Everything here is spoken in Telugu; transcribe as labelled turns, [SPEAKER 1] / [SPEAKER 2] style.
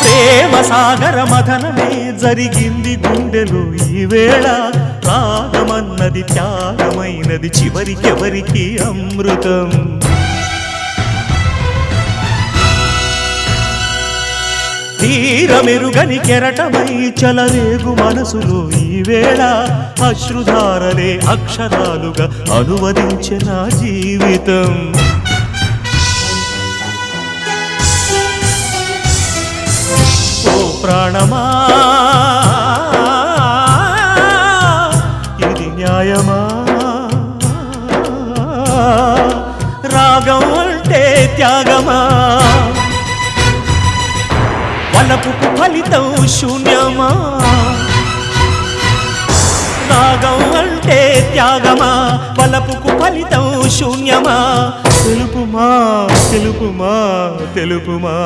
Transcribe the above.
[SPEAKER 1] ప్రేమ సాగర మథనమే జరిగింది గుండెలో ఈవేళ రాగమన్నది త్యాగమైనది చివరికెవరికి అమృతం తీరమెరుగని కెరటమై చలరేగు మనసులో ఈవేళ అశ్రుధారలే అక్షరాలుగా అనువదించిన జీవితం ఓ ప్రాణమా ఇది న్యాయమా రాగం అంటే త్యాగమా వలపుకు ఫలితం శూన్యమా రాగం అంటే త్యాగమా వలపుకు ఫలితం శూన్యమా తెలుపుమా తెలుపుమా తెలుపుమా